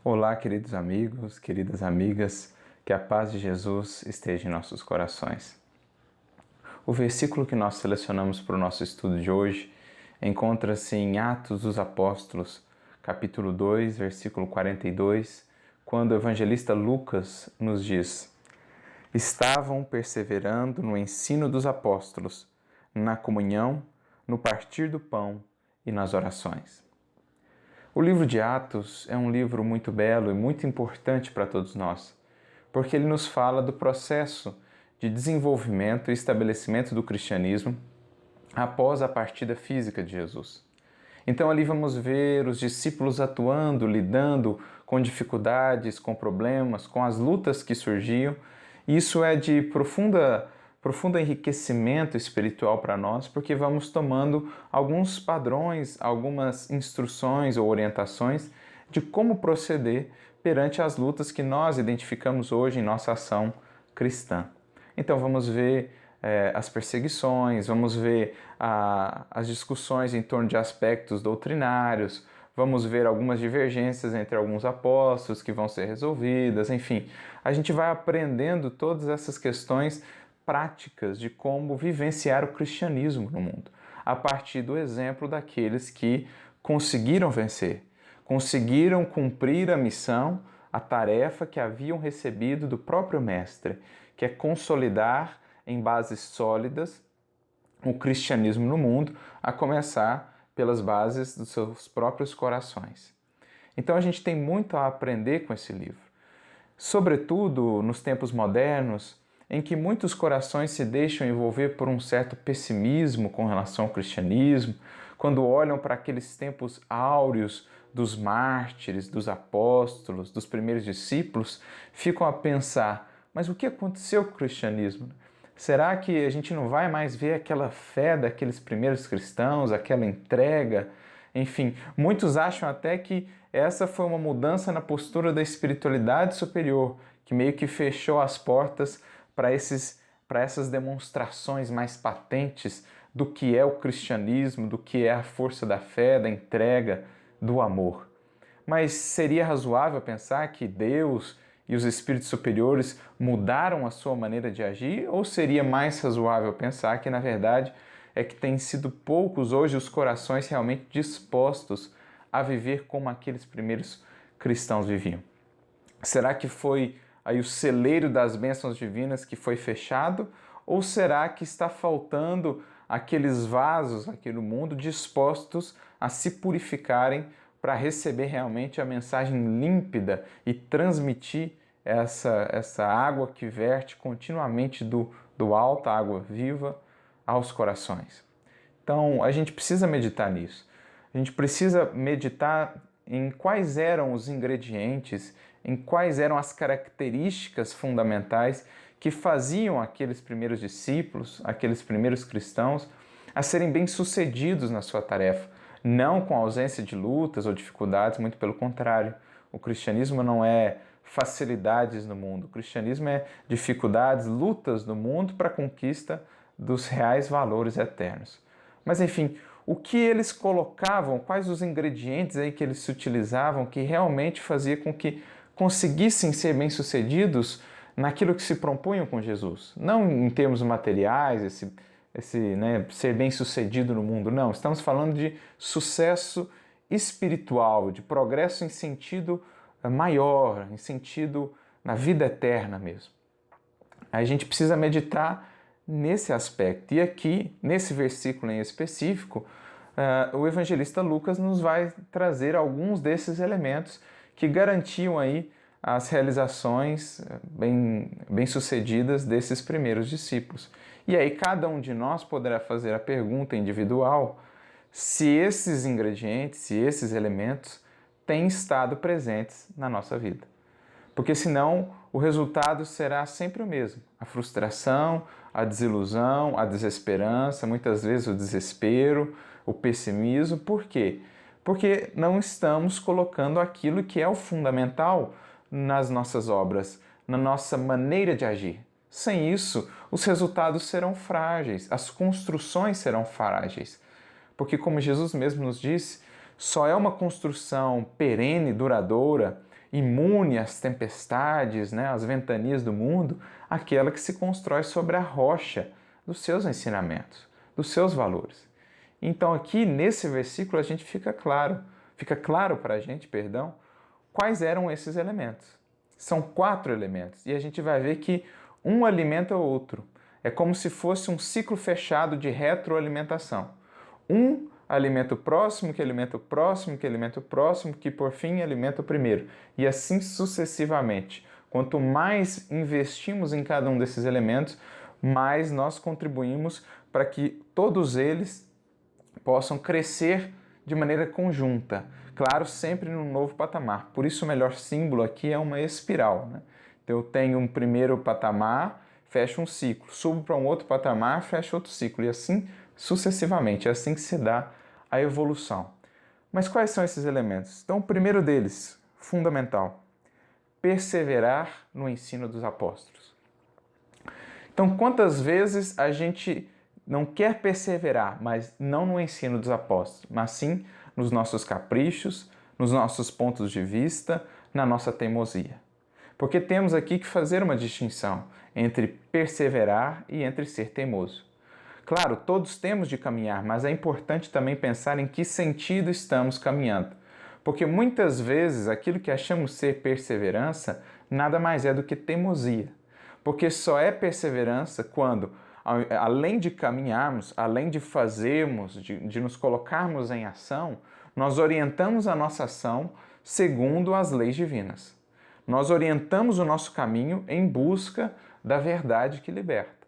Olá, queridos amigos, queridas amigas, que a paz de Jesus esteja em nossos corações. O versículo que nós selecionamos para o nosso estudo de hoje encontra-se em Atos dos Apóstolos, capítulo 2, versículo 42, quando o evangelista Lucas nos diz: "Estavam perseverando no ensino dos apóstolos, na comunhão, no partir do pão e nas orações." O livro de Atos é um livro muito belo e muito importante para todos nós, porque ele nos fala do processo de desenvolvimento e estabelecimento do cristianismo após a partida física de Jesus. Então ali vamos ver os discípulos atuando, lidando com dificuldades, com problemas, com as lutas que surgiam. Isso é de profundo enriquecimento espiritual para nós, porque vamos tomando alguns padrões, algumas instruções ou orientações de como proceder perante as lutas que nós identificamos hoje em nossa ação cristã. Então vamos ver as perseguições, vamos ver as discussões em torno de aspectos doutrinários, vamos ver algumas divergências entre alguns apóstolos que vão ser resolvidas, enfim. A gente vai aprendendo todas essas questões práticas de como vivenciar o cristianismo no mundo, a partir do exemplo daqueles que conseguiram vencer, conseguiram cumprir a missão, a tarefa que haviam recebido do próprio Mestre, que é consolidar em bases sólidas o cristianismo no mundo, a começar pelas bases dos seus próprios corações. Então a gente tem muito a aprender com esse livro, sobretudo nos tempos modernos, em que muitos corações se deixam envolver por um certo pessimismo com relação ao cristianismo, quando olham para aqueles tempos áureos dos mártires, dos apóstolos, dos primeiros discípulos, ficam a pensar: mas o que aconteceu com o cristianismo? Será que a gente não vai mais ver aquela fé daqueles primeiros cristãos, aquela entrega? Enfim, muitos acham até que essa foi uma mudança na postura da espiritualidade superior, que meio que fechou as portas para essas demonstrações mais patentes do que é o cristianismo, do que é a força da fé, da entrega, do amor. Mas seria razoável pensar que Deus e os espíritos superiores mudaram a sua maneira de agir? Ou seria mais razoável pensar que, na verdade, é que têm sido poucos hoje os corações realmente dispostos a viver como aqueles primeiros cristãos viviam? Será que foi aí o celeiro das bênçãos divinas que foi fechado? Ou será que está faltando aqueles vasos aqui no mundo dispostos a se purificarem para receber realmente a mensagem límpida e transmitir essa água que verte continuamente do alto, a água viva, aos corações? Então a gente precisa meditar nisso. A gente precisa meditar em quais eram os ingredientes, em quais eram as características fundamentais que faziam aqueles primeiros discípulos, aqueles primeiros cristãos, a serem bem-sucedidos na sua tarefa, não com ausência de lutas ou dificuldades, muito pelo contrário. O cristianismo não é facilidades no mundo, o cristianismo é dificuldades, lutas no mundo para a conquista dos reais valores eternos. Mas enfim, o que eles colocavam, quais os ingredientes aí que eles se utilizavam que realmente fazia com que conseguissem ser bem-sucedidos naquilo que se propunham com Jesus? Não em termos materiais, ser bem-sucedido no mundo, não. Estamos falando de sucesso espiritual, de progresso em sentido maior, em sentido na vida eterna mesmo. A gente precisa meditar nesse aspecto. E aqui, nesse versículo em específico, o evangelista Lucas nos vai trazer alguns desses elementos que garantiam aí as realizações bem-sucedidas desses primeiros discípulos. E aí cada um de nós poderá fazer a pergunta individual se esses ingredientes, se esses elementos têm estado presentes na nossa vida. Porque senão o resultado será sempre o mesmo: a frustração, a desilusão, a desesperança, muitas vezes o desespero, o pessimismo. Por quê? Porque não estamos colocando aquilo que é o fundamental nas nossas obras, na nossa maneira de agir. Sem isso, os resultados serão frágeis, as construções serão frágeis. Porque, como Jesus mesmo nos disse, só é uma construção perene, duradoura, imune às tempestades, às ventanias do mundo, aquela que se constrói sobre a rocha dos seus ensinamentos, dos seus valores. Então aqui nesse versículo a gente fica claro para a gente, quais eram esses elementos. São 4 elementos e a gente vai ver que um alimenta o outro. É como se fosse um ciclo fechado de retroalimentação. Um alimenta o próximo, que alimenta o próximo, que alimenta o próximo, que por fim alimenta o primeiro. E assim sucessivamente. Quanto mais investimos em cada um desses elementos, mais nós contribuímos para que todos eles possam crescer de maneira conjunta. Claro, sempre num novo patamar. Por isso o melhor símbolo aqui é uma espiral. Então eu tenho um primeiro patamar, fecho um ciclo. Subo para um outro patamar, fecho outro ciclo. E assim sucessivamente. É assim que se dá a evolução. Mas quais são esses elementos? Então o primeiro deles, fundamental, perseverar no ensino dos apóstolos. Então quantas vezes a gente não quer perseverar, mas não no ensino dos apóstolos, mas sim nos nossos caprichos, nos nossos pontos de vista, na nossa teimosia. Porque temos aqui que fazer uma distinção entre perseverar e entre ser teimoso. Claro, todos temos de caminhar, mas é importante também pensar em que sentido estamos caminhando. Porque muitas vezes aquilo que achamos ser perseverança nada mais é do que teimosia. Porque só é perseverança quando, além de caminharmos, além de fazermos, de nos colocarmos em ação, nós orientamos a nossa ação segundo as leis divinas. Nós orientamos o nosso caminho em busca da verdade que liberta.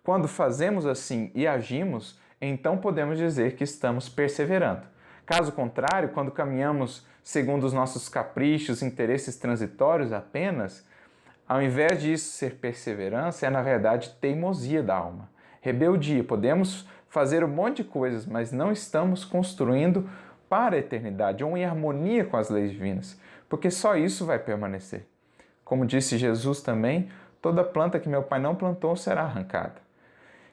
Quando fazemos assim e agimos, então podemos dizer que estamos perseverando. Caso contrário, quando caminhamos segundo os nossos caprichos, interesses transitórios apenas, ao invés disso ser perseverança, é na verdade teimosia da alma. Rebeldia. Podemos fazer um monte de coisas, mas não estamos construindo para a eternidade ou em harmonia com as leis divinas, porque só isso vai permanecer. Como disse Jesus também, toda planta que meu Pai não plantou será arrancada.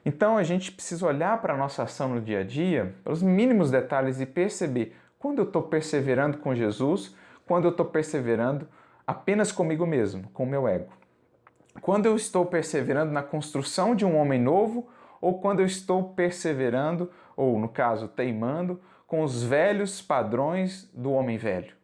Então a gente precisa olhar para a nossa ação no dia a dia, pelos mínimos detalhes e perceber quando eu estou perseverando com Jesus, quando eu estou perseverando apenas comigo mesmo, com o meu ego. Quando eu estou perseverando na construção de um homem novo ou quando eu estou perseverando, ou no caso teimando, com os velhos padrões do homem velho.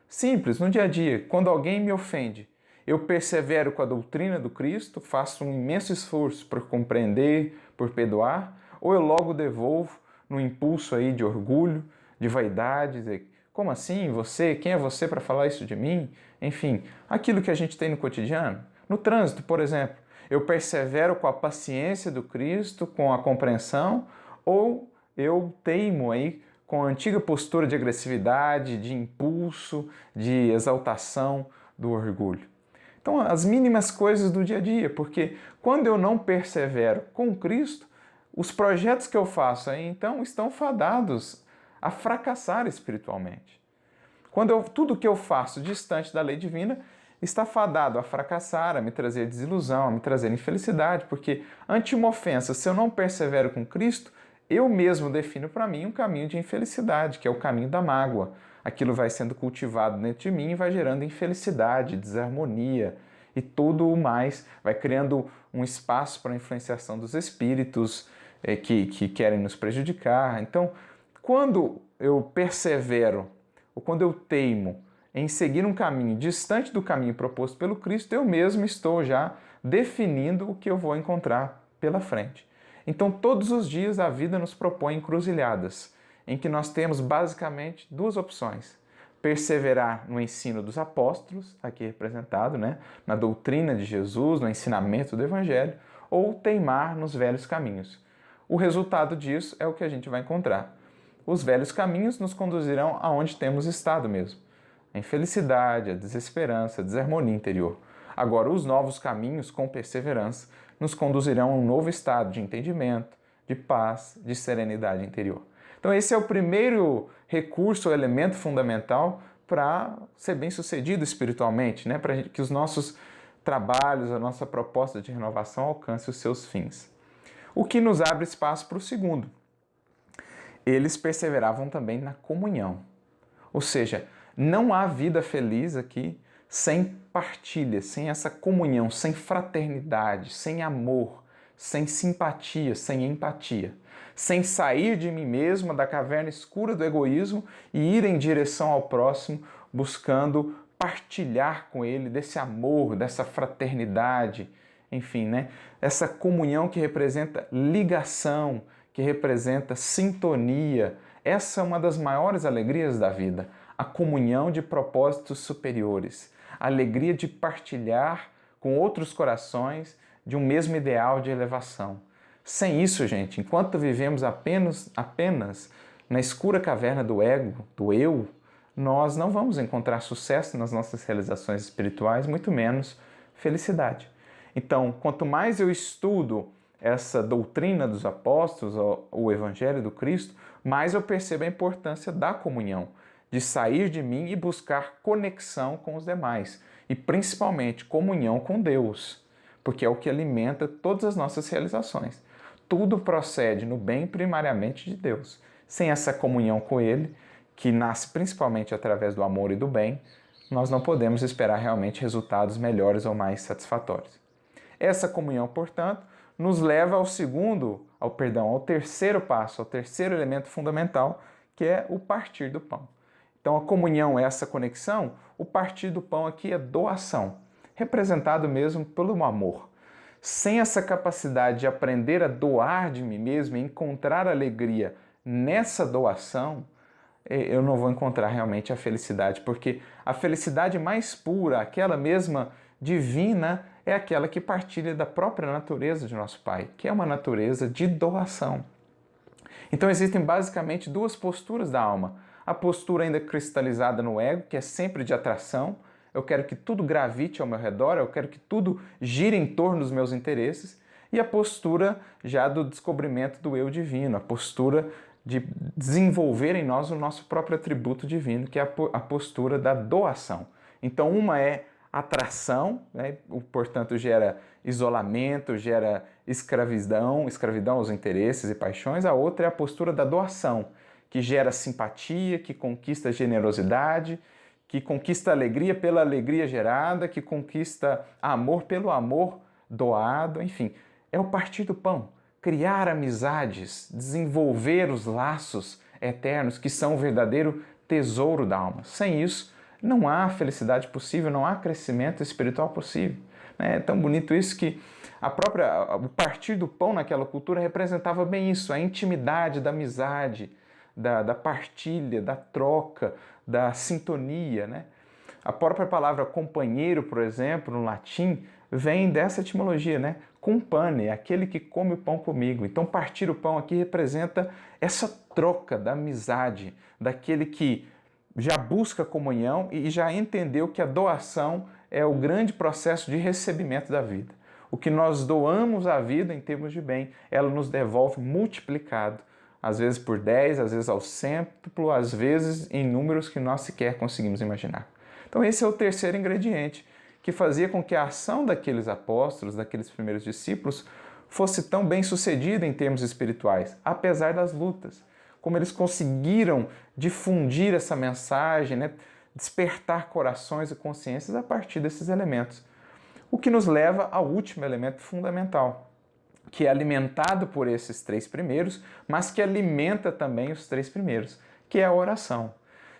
Simples, no dia a dia, quando alguém me ofende, eu persevero com a doutrina do Cristo, faço um imenso esforço por compreender, por perdoar, ou eu logo devolvo no impulso aí de orgulho, de vaidade, dizer, como assim? Você? Quem é você para falar isso de mim? Enfim, aquilo que a gente tem no cotidiano. No trânsito, por exemplo, eu persevero com a paciência do Cristo, com a compreensão, ou eu teimo aí com a antiga postura de agressividade, de impulso, de exaltação do orgulho. Então, as mínimas coisas do dia a dia, porque quando eu não persevero com Cristo, os projetos que eu faço aí, então, estão fadados a fracassar espiritualmente. Tudo que eu faço distante da lei divina está fadado a fracassar, a me trazer desilusão, a me trazer infelicidade, porque ante uma ofensa, se eu não persevero com Cristo, eu mesmo defino para mim um caminho de infelicidade, que é o caminho da mágoa. Aquilo vai sendo cultivado dentro de mim e vai gerando infelicidade, desarmonia e tudo o mais. Vai criando um espaço para a influenciação dos espíritos que querem nos prejudicar. Então, quando eu persevero ou quando eu teimo em seguir um caminho distante do caminho proposto pelo Cristo, eu mesmo estou já definindo o que eu vou encontrar pela frente. Então, todos os dias a vida nos propõe encruzilhadas, em que nós temos basicamente 2 opções. Perseverar no ensino dos apóstolos, aqui representado, na doutrina de Jesus, no ensinamento do Evangelho, ou teimar nos velhos caminhos. O resultado disso é o que a gente vai encontrar. Os velhos caminhos nos conduzirão aonde temos estado mesmo. A infelicidade, a desesperança, a desarmonia interior. Agora, os novos caminhos, com perseverança, nos conduzirão a um novo estado de entendimento, de paz, de serenidade interior. Então esse é o primeiro recurso, o elemento fundamental para ser bem-sucedido espiritualmente, né? Para que os nossos trabalhos, a nossa proposta de renovação alcance os seus fins. O que nos abre espaço para o segundo. Eles perseveravam também na comunhão. Ou seja, não há vida feliz aqui sem partilha, sem essa comunhão, sem fraternidade, sem amor, sem simpatia, sem empatia. Sem sair de mim mesmo, da caverna escura do egoísmo e ir em direção ao próximo, buscando partilhar com ele desse amor, dessa fraternidade, enfim, né? Essa comunhão que representa ligação, que representa sintonia. Essa é uma das maiores alegrias da vida, a comunhão de propósitos superiores, a alegria de partilhar com outros corações de um mesmo ideal de elevação. Sem isso, gente, enquanto vivemos apenas na escura caverna do ego, do eu, nós não vamos encontrar sucesso nas nossas realizações espirituais, muito menos felicidade. Então, quanto mais eu estudo essa doutrina dos apóstolos, o Evangelho do Cristo, mais eu percebo a importância da comunhão, de sair de mim e buscar conexão com os demais, e principalmente comunhão com Deus, porque é o que alimenta todas as nossas realizações. Tudo procede no bem primariamente de Deus. Sem essa comunhão com Ele, que nasce principalmente através do amor e do bem, nós não podemos esperar realmente resultados melhores ou mais satisfatórios. Essa comunhão, portanto, nos leva ao terceiro passo, ao terceiro elemento fundamental, que é o partir do pão. Então a comunhão é essa conexão, o partir do pão aqui é doação, representado mesmo pelo amor. Sem essa capacidade de aprender a doar de mim mesmo e encontrar alegria nessa doação, eu não vou encontrar realmente a felicidade, porque a felicidade mais pura, aquela mesma divina, é aquela que partilha da própria natureza de nosso Pai, que é uma natureza de doação. Então existem basicamente duas posturas da alma. A postura ainda cristalizada no ego, que é sempre de atração. Eu quero que tudo gravite ao meu redor, eu quero que tudo gire em torno dos meus interesses. E a postura já do descobrimento do eu divino, a postura de desenvolver em nós o nosso próprio atributo divino, que é a postura da doação. Então uma é atração, né? Portanto gera isolamento, gera escravidão aos interesses e paixões. A outra é a postura da doação, que gera simpatia, que conquista generosidade, que conquista alegria pela alegria gerada, que conquista amor pelo amor doado, enfim. É o partir do pão, criar amizades, desenvolver os laços eternos que são o verdadeiro tesouro da alma. Sem isso, não há felicidade possível, não há crescimento espiritual possível. É tão bonito isso que o partir do pão naquela cultura representava bem isso, a intimidade da amizade, da partilha, da troca, da sintonia, né? A própria palavra companheiro, por exemplo, no latim, vem dessa etimologia, né? Compane, aquele que come o pão comigo. Então, partir o pão aqui representa essa troca da amizade, daquele que já busca comunhão e já entendeu que a doação é o grande processo de recebimento da vida. O que nós doamos à vida em termos de bem, ela nos devolve multiplicado, às vezes por 10, às vezes ao cêntuplo, às vezes em números que nós sequer conseguimos imaginar. Então esse é o terceiro ingrediente que fazia com que a ação daqueles apóstolos, daqueles primeiros discípulos, fosse tão bem sucedida em termos espirituais, apesar das lutas. Como eles conseguiram difundir essa mensagem, né? Despertar corações e consciências a partir desses elementos. O que nos leva ao último elemento fundamental, que é alimentado por esses três primeiros, mas que alimenta também os três primeiros, que é a oração.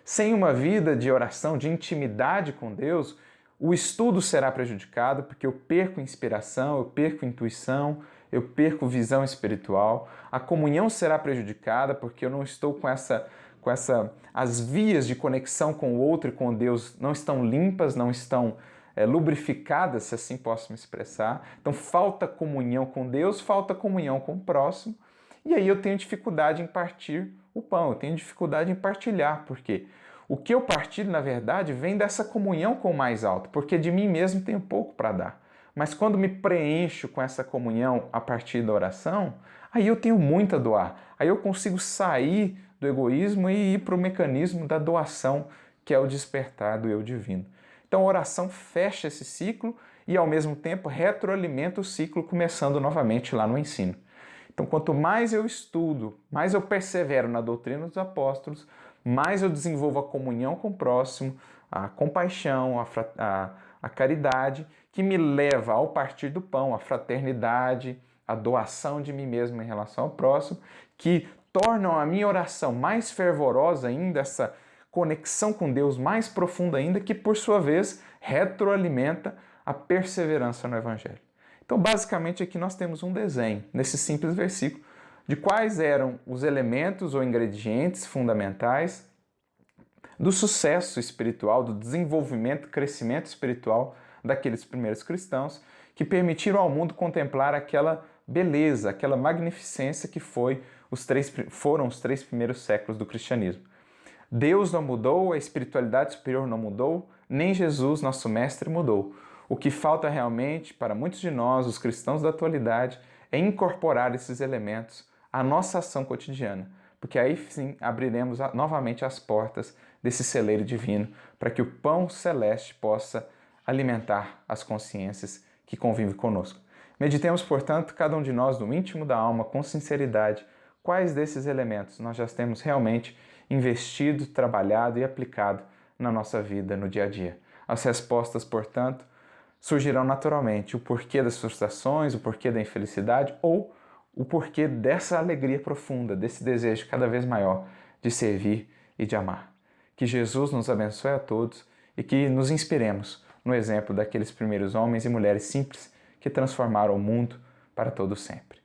Sem uma vida de oração, de intimidade com Deus, o estudo será prejudicado, porque eu perco inspiração, eu perco intuição, eu perco visão espiritual. A comunhão será prejudicada, porque eu não estou as vias de conexão com o outro e com Deus não estão limpas, não estão lubrificadas, se assim posso me expressar. Então falta comunhão com Deus, falta comunhão com o próximo, e aí eu tenho dificuldade em partir o pão, eu tenho dificuldade em partilhar, porque o que eu partilho, na verdade, vem dessa comunhão com o mais alto, porque de mim mesmo tenho pouco para dar. Mas quando me preencho com essa comunhão a partir da oração, aí eu tenho muito a doar, aí eu consigo sair do egoísmo e ir para o mecanismo da doação, que é o despertar do eu divino. Então a oração fecha esse ciclo e ao mesmo tempo retroalimenta o ciclo, começando novamente lá no ensino. Então quanto mais eu estudo, mais eu persevero na doutrina dos apóstolos, mais eu desenvolvo a comunhão com o próximo, a compaixão, a caridade, que me leva ao partir do pão, a fraternidade, a doação de mim mesmo em relação ao próximo, que tornam a minha oração mais fervorosa ainda, essa conexão com Deus mais profunda ainda, que por sua vez retroalimenta a perseverança no Evangelho. Então, basicamente, aqui nós temos um desenho, nesse simples versículo, de quais eram os elementos ou ingredientes fundamentais do sucesso espiritual, do desenvolvimento, crescimento espiritual daqueles primeiros cristãos, que permitiram ao mundo contemplar aquela beleza, aquela magnificência que foram os 3 primeiros séculos do cristianismo. Deus não mudou, a espiritualidade superior não mudou, nem Jesus, nosso mestre, mudou. O que falta realmente para muitos de nós, os cristãos da atualidade, é incorporar esses elementos à nossa ação cotidiana, porque aí sim abriremos novamente as portas desse celeiro divino para que o pão celeste possa alimentar as consciências que convivem conosco. Meditemos, portanto, cada um de nós no íntimo da alma, com sinceridade, quais desses elementos nós já temos realmente investido, trabalhado e aplicado na nossa vida, no dia a dia. As respostas, portanto, surgirão naturalmente. O porquê das frustrações, o porquê da infelicidade ou o porquê dessa alegria profunda, desse desejo cada vez maior de servir e de amar. Que Jesus nos abençoe a todos e que nos inspiremos no exemplo daqueles primeiros homens e mulheres simples que transformaram o mundo para todo sempre.